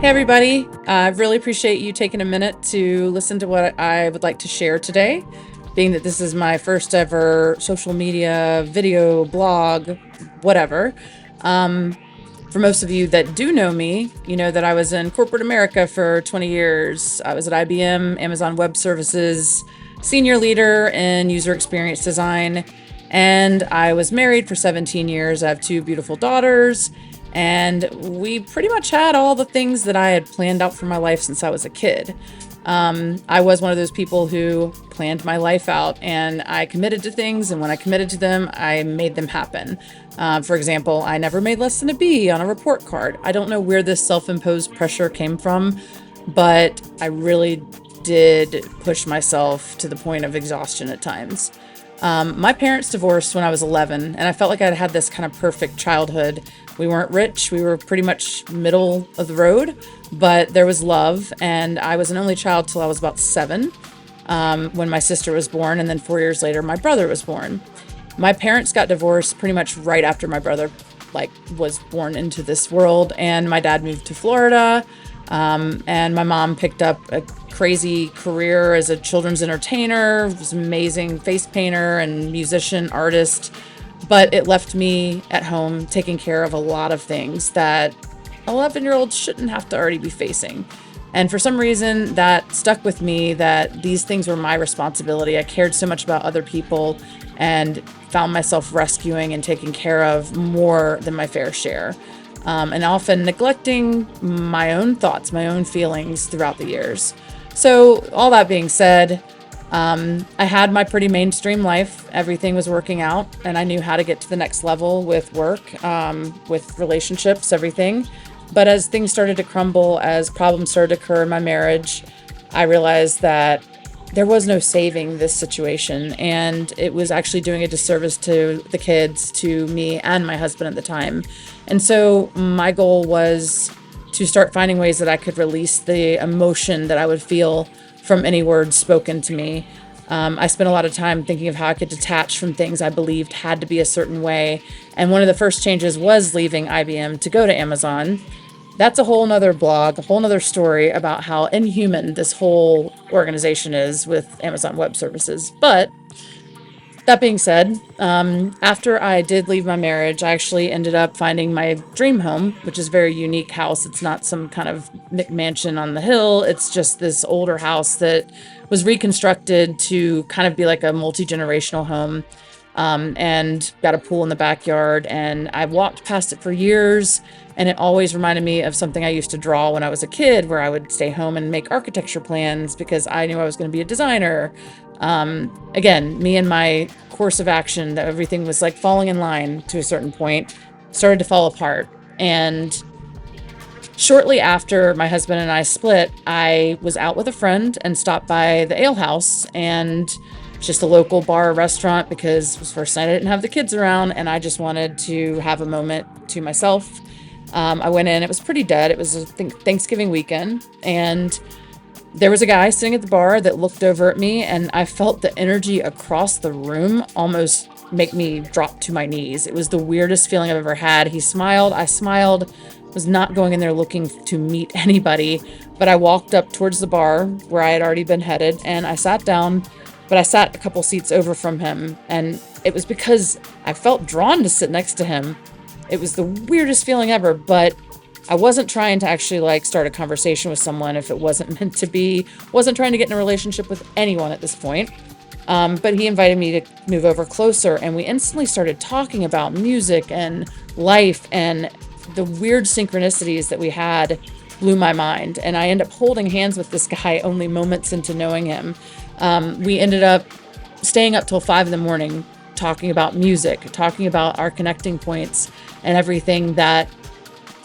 Hey, everybody. I really appreciate you taking a minute to listen to what I would like to share today, being that this is my first ever social media, video, blog, whatever. Um, for most of you that do know me, you know that I was in corporate America for 20 years. I was at IBM, Amazon Web Services, senior leader in user experience design, and I was married for 17 years. I have two beautiful daughters, and we pretty much had all the things that I had planned out for my life since I was a kid. I was one of those people who planned my life out and I committed to things, and when I committed to them, I made them happen. For example, I never made less than a B on a report card. I don't know where this self imposed pressure came from, but I really did push myself to the point of exhaustion at times. My parents divorced when I was 11, and I felt like I'd had this kind of perfect childhood. We weren't rich, we were pretty much middle of the road, but there was love, and I was an only child till I was about 7, when my sister was born, and then 4 years later, my brother was born. My parents got divorced pretty much right after my brother was born into this world, and my dad moved to Florida. And my mom picked up a crazy career as a children's entertainer, was an amazing face painter and musician, artist. But it left me at home taking care of a lot of things that 11-year-olds shouldn't have to already be facing. And for some reason, that stuck with me that these things were my responsibility. I cared so much about other people and found myself rescuing and taking care of more than my fair share. And often neglecting my own thoughts, my own feelings throughout the years. So, all that being said, I had my pretty mainstream life. Everything was working out, and I knew how to get to the next level with work, with relationships, everything. But as things started to crumble, as problems started to occur in my marriage, I realized that there was no saving this situation, and it was actually doing a disservice to the kids, to me, and my husband at the time. And so my goal was to start finding ways that I could release the emotion that I would feel from any words spoken to me. I spent a lot of time thinking of how I could detach from things I believed had to be a certain way. And one of the first changes was leaving IBM to go to Amazon. That's a whole nother blog, a whole nother story about how inhuman this whole organization is with Amazon Web Services. But that being said, after I did leave my marriage, I actually ended up finding my dream home, which is a very unique house. It's not some kind of McMansion on the hill. It's just this older house that was reconstructed to kind of be like a multi-generational home, and got a pool in the backyard. And I've walked past it for years, and it always reminded me of something I used to draw when I was a kid, where I would stay home and make architecture plans because I knew I was going to be a designer. Again, me and my course of action, that everything was like falling in line to a certain point, started to fall apart. And shortly after my husband and I split, I was out with a friend and stopped by the Ale House, and just a local bar or restaurant, because it was the first night I didn't have the kids around and I just wanted to have a moment to myself. I went in, it was pretty dead. It was a Thanksgiving weekend, and there was a guy sitting at the bar that looked over at me, and I felt the energy across the room almost make me drop to my knees. It was the weirdest feeling I've ever had. He smiled, I smiled, was not going in there looking to meet anybody, but I walked up towards the bar where I had already been headed, and I sat down, but I sat a couple seats over from him, and it was because I felt drawn to sit next to him. It was the weirdest feeling ever, but I wasn't trying to actually start a conversation with someone if it wasn't meant to be. Wasn't trying to get in a relationship with anyone at this point. But he invited me to move over closer, and we instantly started talking about music and life, and the weird synchronicities that we had blew my mind. And I ended up holding hands with this guy only moments into knowing him. We ended up staying up till 5 a.m, talking about music, talking about our connecting points and everything that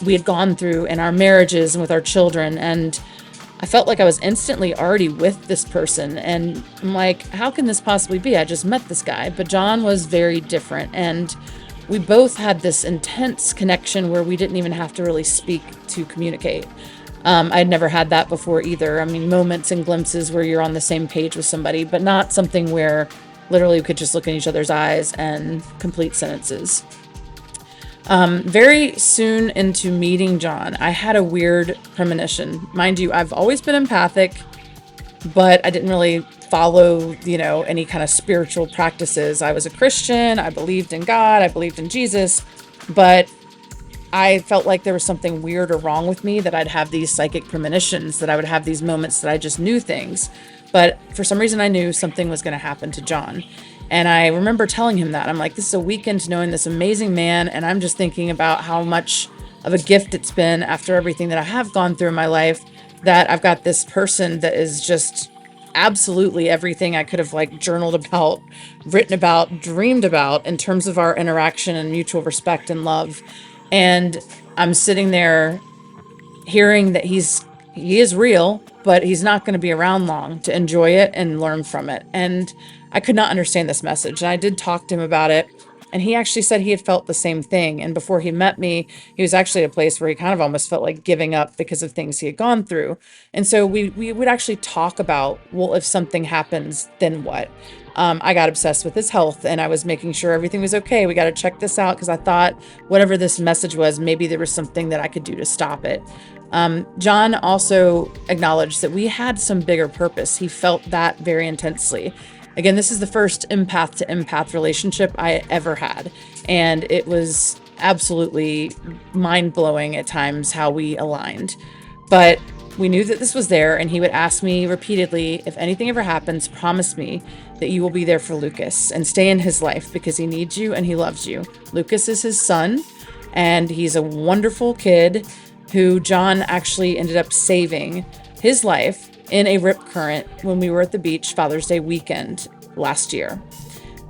we had gone through in our marriages and with our children. And I felt like I was instantly already with this person. And I'm like, how can this possibly be? I just met this guy. But John was very different. And we both had this intense connection where we didn't even have to really speak to communicate. I'd never had that before either. I mean, moments and glimpses where you're on the same page with somebody, but not something where literally we could just look in each other's eyes and complete sentences. Very soon into meeting John, I had a weird premonition. Mind you, I've always been empathic, but I didn't really follow, any kind of spiritual practices. I was a Christian. I believed in God. I believed in Jesus, but I felt like there was something weird or wrong with me, that I'd have these psychic premonitions, that I would have these moments that I just knew things. But for some reason, I knew something was going to happen to John. And I remember telling him that. I'm like, this is a weekend to knowing this amazing man. And I'm just thinking about how much of a gift it's been after everything that I have gone through in my life, that I've got this person that is just absolutely everything I could have journaled about, written about, dreamed about in terms of our interaction and mutual respect and love. And I'm sitting there hearing that he is real, but he's not going to be around long to enjoy it and learn from it. And I could not understand this message. And I did talk to him about it. And he actually said he had felt the same thing. And before he met me, he was actually at a place where he kind of almost felt like giving up because of things he had gone through. And so we would actually talk about, well, if something happens, then what? I got obsessed with his health, and I was making sure everything was okay. We got to check this out, because I thought whatever this message was, maybe there was something that I could do to stop it. John also acknowledged that we had some bigger purpose. He felt that very intensely. Again, this is the first empath to empath relationship I ever had, and it was absolutely mind-blowing at times how we aligned. But we knew that this was there, and he would ask me repeatedly, if anything ever happens, promise me that you will be there for Lucas and stay in his life, because he needs you and he loves you. Lucas is his son, and he's a wonderful kid who John actually ended up saving his life in a rip current when we were at the beach Father's Day weekend last year.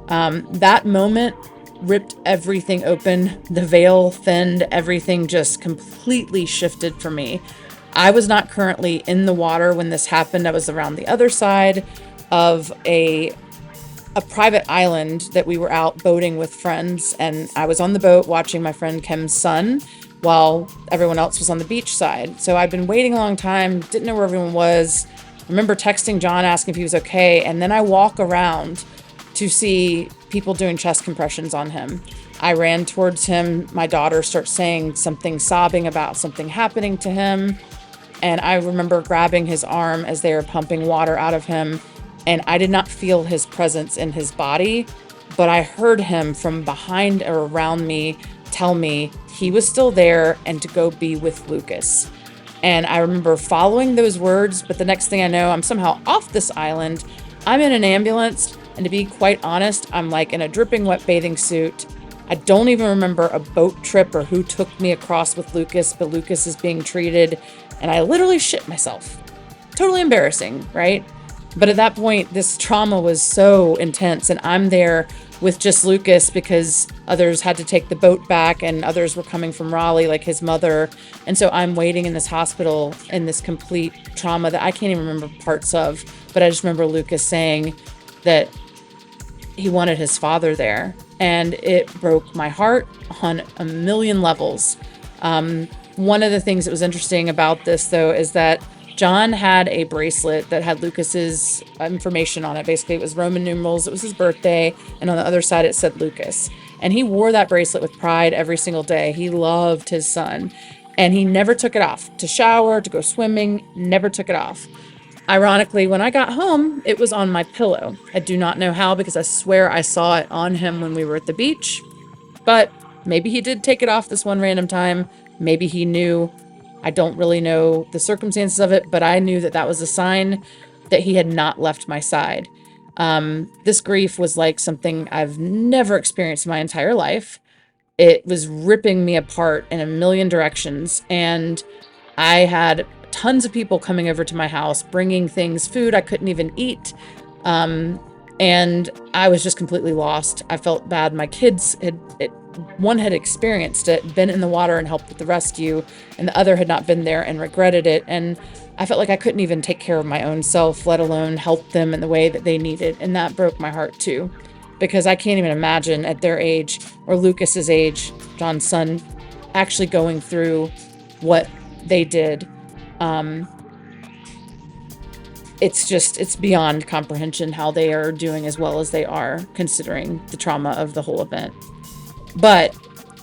That moment ripped everything open. The veil thinned. Everything just completely shifted for me. I was not currently in the water when this happened. I was around the other side of a private island that we were out boating with friends, and I was on the boat watching my friend Kim's son while everyone else was on the beach side. So I'd been waiting a long time, didn't know where everyone was. I remember texting John asking if he was okay, and then I walk around to see people doing chest compressions on him. I ran towards him. My daughter starts saying something, sobbing about something happening to him. And I remember grabbing his arm as they were pumping water out of him. And I did not feel his presence in his body, but I heard him from behind or around me tell me he was still there and to go be with Lucas. And I remember following those words, but the next thing I know, I'm somehow off this island. I'm in an ambulance, and to be quite honest, I'm like in a dripping wet bathing suit. I don't even remember a boat trip or who took me across with Lucas, but Lucas is being treated, and I literally shit myself. Totally embarrassing, right? But at that point, this trauma was so intense, and I'm there with just Lucas because others had to take the boat back, and others were coming from Raleigh, like his mother. And so I'm waiting in this hospital in this complete trauma that I can't even remember parts of. But I just remember Lucas saying that he wanted his father there. And it broke my heart on a million levels. One of the things that was interesting about this, though, is that John had a bracelet that had Lucas's information on it. Basically, it was Roman numerals. It was his birthday. And on the other side, it said Lucas. And he wore that bracelet with pride every single day. He loved his son. And he never took it off. To shower, to go swimming, never took it off. Ironically, when I got home, it was on my pillow. I do not know how, because I swear I saw it on him when we were at the beach. But maybe he did take it off this one random time. Maybe he knew. I don't really know the circumstances of it, but I knew that that was a sign that he had not left my side. This grief was like something I've never experienced in my entire life. It was ripping me apart in a million directions, and I had tons of people coming over to my house, bringing things, food I couldn't even eat, and I was just completely lost. I felt bad. My kids one had experienced it, been in the water and helped with the rescue, and the other had not been there and regretted it. And I felt like I couldn't even take care of my own self, let alone help them in the way that they needed. And that broke my heart too, because I can't even imagine at their age, or Lucas's age, John's son, actually going through what they did. It's beyond comprehension how they are doing as well as they are, considering the trauma of the whole event. But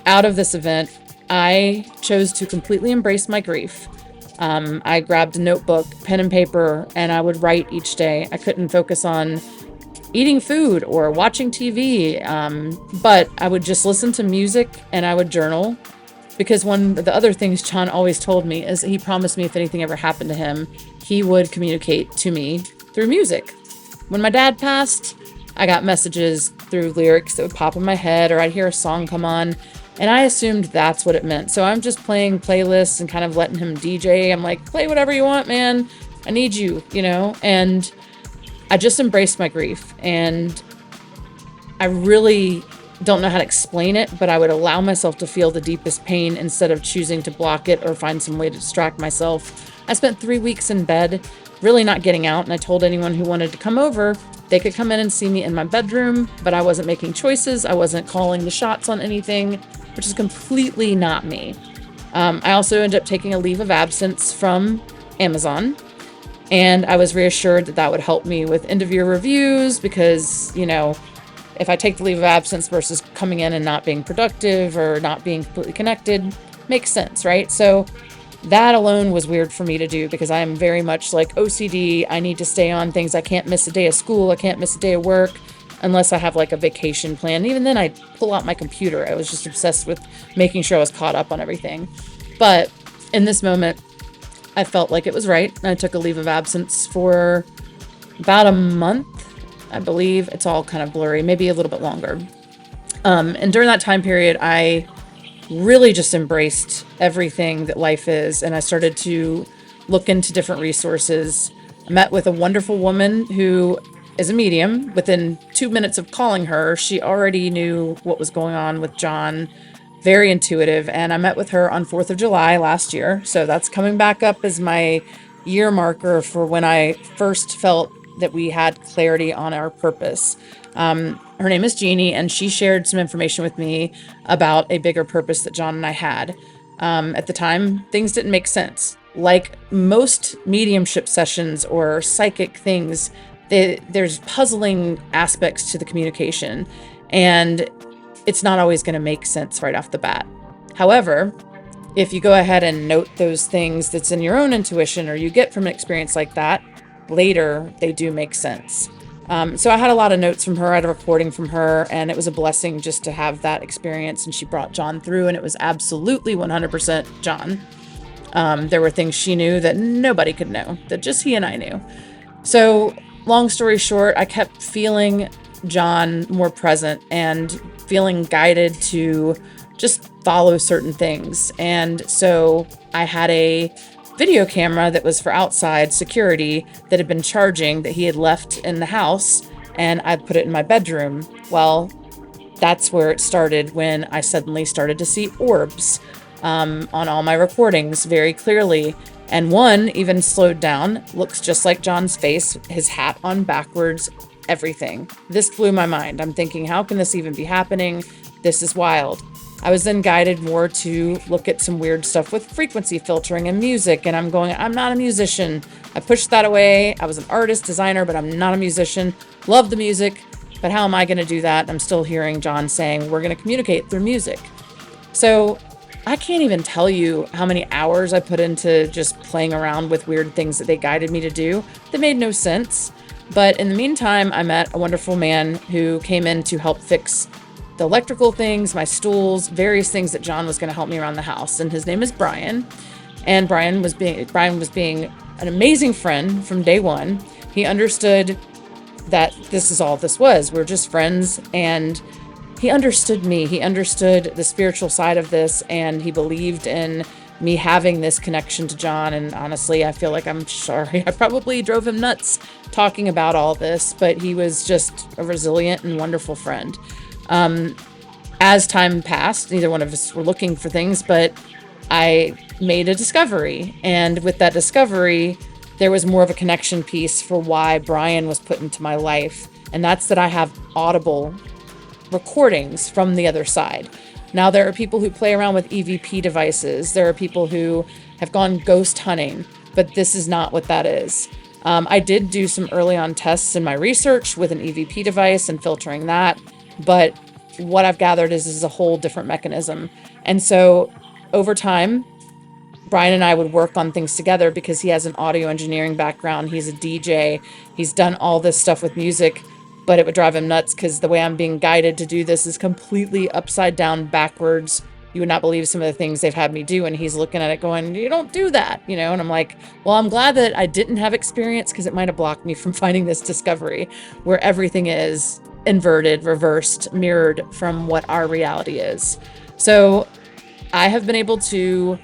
out of this event, I chose to completely embrace my grief. I grabbed a notebook, pen and paper, and I would write each day. I couldn't focus on eating food or watching TV, but I would just listen to music and I would journal. Because one of the other things John always told me is he promised me if anything ever happened to him, he would communicate to me through music. When my dad passed, I got messages through lyrics that would pop in my head, or I'd hear a song come on, and I assumed that's what it meant. So I'm just playing playlists and kind of letting him DJ. I'm like, play whatever you want, man. I need you, And I just embraced my grief, and I really don't know how to explain it, but I would allow myself to feel the deepest pain instead of choosing to block it or find some way to distract myself. I spent 3 weeks in bed, really not getting out, and I told anyone who wanted to come over, they could come in and see me in my bedroom, but I wasn't making choices. I wasn't calling the shots on anything, which is completely not me. I also ended up taking a leave of absence from Amazon, and I was reassured that that would help me with end of year reviews because, if I take the leave of absence versus coming in and not being productive or not being completely connected, makes sense, right? So that alone was weird for me to do because I am very much like OCD. I need to stay on things. I can't miss a day of school. I can't miss a day of work unless I have like a vacation plan. Even then, I'd pull out my computer. I was just obsessed with making sure I was caught up on everything. But in this moment, I felt like it was right. I took a leave of absence for about a month, I believe. It's all kind of blurry, maybe a little bit longer. And during that time period, I really just embraced everything that life is. And I started to look into different resources. I met with a wonderful woman who is a medium. Within 2 minutes of calling her, she already knew what was going on with John. Very intuitive. And I met with her on 4th of July last year. So that's coming back up as my year marker for when I first felt that we had clarity on our purpose. Her name is Jeannie, and she shared some information with me about a bigger purpose that John and I had. At the time, things didn't make sense. Like most mediumship sessions or psychic things, there's puzzling aspects to the communication, and it's not always going to make sense right off the bat. However, if you go ahead and note those things that's in your own intuition or you get from an experience like that, later they do make sense. So I had a lot of notes from her. I had a recording from her, and it was a blessing just to have that experience. And she brought John through, and it was absolutely 100% John. There were things she knew that nobody could know, that just he and I knew. So long story short, I kept feeling John more present and feeling guided to just follow certain things. And so I had a video camera that was for outside security that had been charging that he had left in the house, and I put it in my bedroom. Well, that's where it started when I suddenly started to see orbs on all my recordings very clearly. And one even slowed down, looks just like John's face, his hat on backwards, everything. This blew my mind. I'm thinking, how can this even be happening? This is wild. I was then guided more to look at some weird stuff with frequency filtering and music. And I'm going, I'm not a musician. I pushed that away. I was an artist, designer, but I'm not a musician. Love the music, but how am I going to do that? I'm still hearing John saying, we're going to communicate through music. So I can't even tell you how many hours I put into just playing around with weird things that they guided me to do that made no sense. But in the meantime, I met a wonderful man who came in to help fix the electrical things, my stools, various things that John was going to help me around the house. And his name is Brian. And Brian was being an amazing friend from day one. He understood that this is all this was. We're just friends. And he understood me. He understood the spiritual side of this. And he believed in me having this connection to John. And honestly, I feel like I'm sorry. I probably drove him nuts talking about all this. But he was just a resilient and wonderful friend. As time passed, neither one of us were looking for things, but I made a discovery. And with that discovery, there was more of a connection piece for why Brian was put into my life. And that's that I have audible recordings from the other side. Now, there are people who play around with EVP devices. There are people who have gone ghost hunting, but this is not what that is. I did do some early on tests in my research with an EVP device and filtering that. But what I've gathered is a whole different mechanism. And so over time, Brian and I would work on things together because he has an audio engineering background. He's a DJ. He's done all this stuff with music, but it would drive him nuts because the way I'm being guided to do this is completely upside down, backwards. You would not believe some of the things they've had me do. And he's looking at it going, you don't do that, you know? And I'm like, well, I'm glad that I didn't have experience because it might have blocked me from finding this discovery where everything is inverted, reversed, mirrored from what our reality is. So I have been able to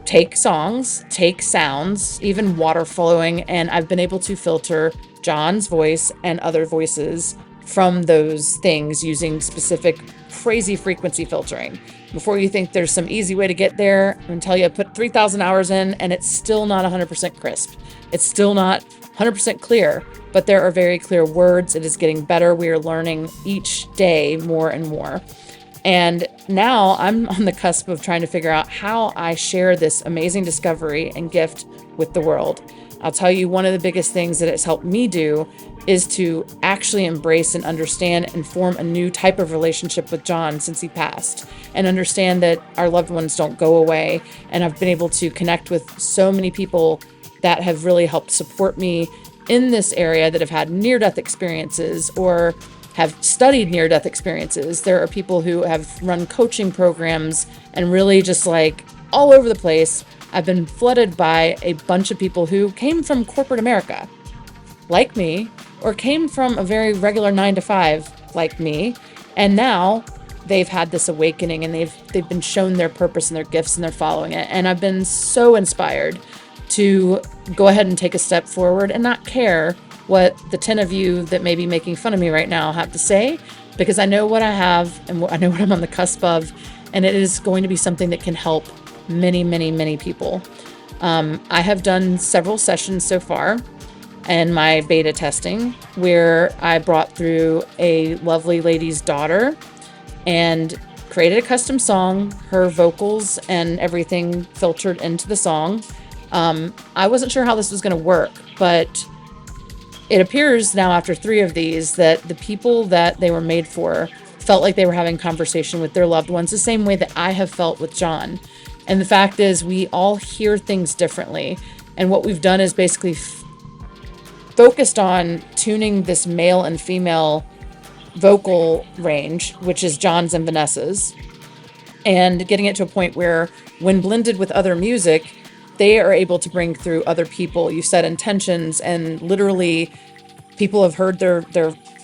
take songs, take sounds, even water flowing, and I've been able to filter John's voice and other voices from those things using specific crazy frequency filtering. Before you think there's some easy way to get there, I'm gonna tell you, I put 3,000 hours in and it's still not 100% crisp. It's still not 100% clear, but there are very clear words. It is getting better. We are learning each day more and more. And now I'm on the cusp of trying to figure out how I share this amazing discovery and gift with the world. I'll tell you, one of the biggest things that it's helped me do is to actually embrace and understand and form a new type of relationship with John since he passed, and understand that our loved ones don't go away. And I've been able to connect with so many people that have really helped support me in this area that have had near-death experiences or have studied near-death experiences. There are people who have run coaching programs and really just like all over the place. I've been flooded by a bunch of people who came from corporate America, like me, or came from a very regular 9-to-5 like me, and now they've had this awakening and they've been shown their purpose and their gifts and they're following it. And I've been so inspired to go ahead and take a step forward and not care what the 10 of you that may be making fun of me right now have to say, because I know what I have and I know what I'm on the cusp of, and it is going to be something that can help many, many, many people. I have done several sessions so far and my beta testing where I brought through a lovely lady's daughter and created a custom song, her vocals and everything filtered into the song. I wasn't sure how this was going to work, but it appears now after 3 of these that the people that they were made for felt like they were having conversation with their loved ones the same way that I have felt with John. And the fact is we all hear things differently. And what we've done is basically focused on tuning this male and female vocal range, which is John's and Vanessa's, and getting it to a point where when blended with other music, they are able to bring through other people. You set intentions, and literally people have heard their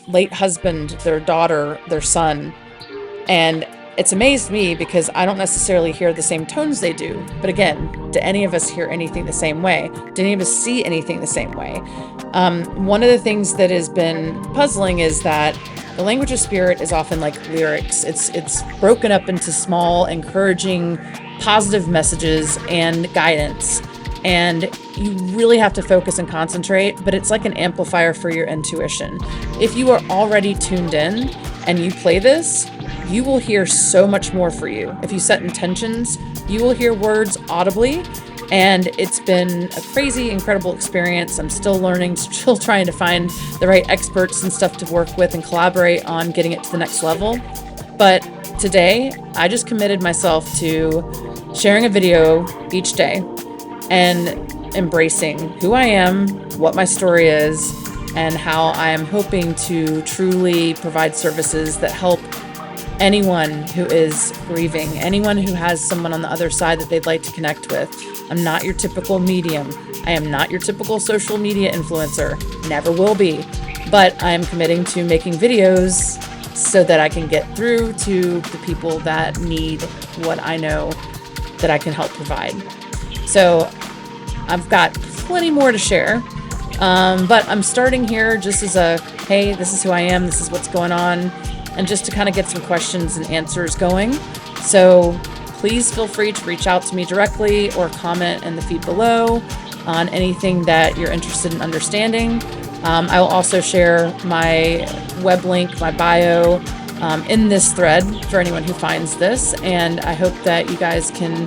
late husband, their daughter, their son. And it's amazed me because I don't necessarily hear the same tones they do. But again, do any of us hear anything the same way? Do any of us see anything the same way? One of the things that has been puzzling is that the language of spirit is often like lyrics. It's broken up into small, encouraging, positive messages and guidance. And you really have to focus and concentrate, but it's like an amplifier for your intuition. If you are already tuned in and you play this, you will hear so much more for you. If you set intentions, you will hear words audibly. And it's been a crazy, incredible experience. I'm still learning, still trying to find the right experts and stuff to work with and collaborate on getting it to the next level. But today, I just committed myself to sharing a video each day and embracing who I am, what my story is, and how I am hoping to truly provide services that help anyone who is grieving, anyone who has someone on the other side that they'd like to connect with. I'm not your typical medium. I am not your typical social media influencer. Never will be. But I am committing to making videos so that I can get through to the people that need what I know that I can help provide. So I've got plenty more to share. But I'm starting here just as a, hey, this is who I am, this is what's going on, and just to kind of get some questions and answers going. So please feel free to reach out to me directly or comment in the feed below on anything that you're interested in understanding. I will also share my web link, my bio, in this thread for anyone who finds this. And I hope that you guys can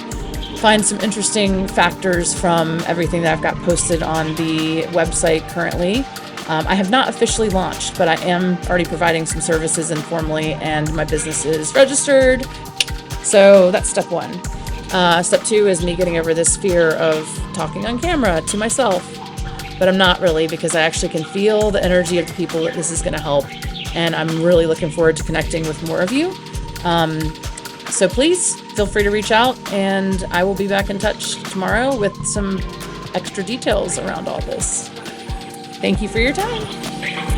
find some interesting factors from everything that I've got posted on the website currently. I have not officially launched, but I am already providing some services informally, and my business is registered. So that's step one. Step two is me getting over this fear of talking on camera to myself, but I'm not really, because I actually can feel the energy of the people that this is going to help, and I'm really looking forward to connecting with more of you. So please feel free to reach out, and I will be back in touch tomorrow with some extra details around all this. Thank you for your time.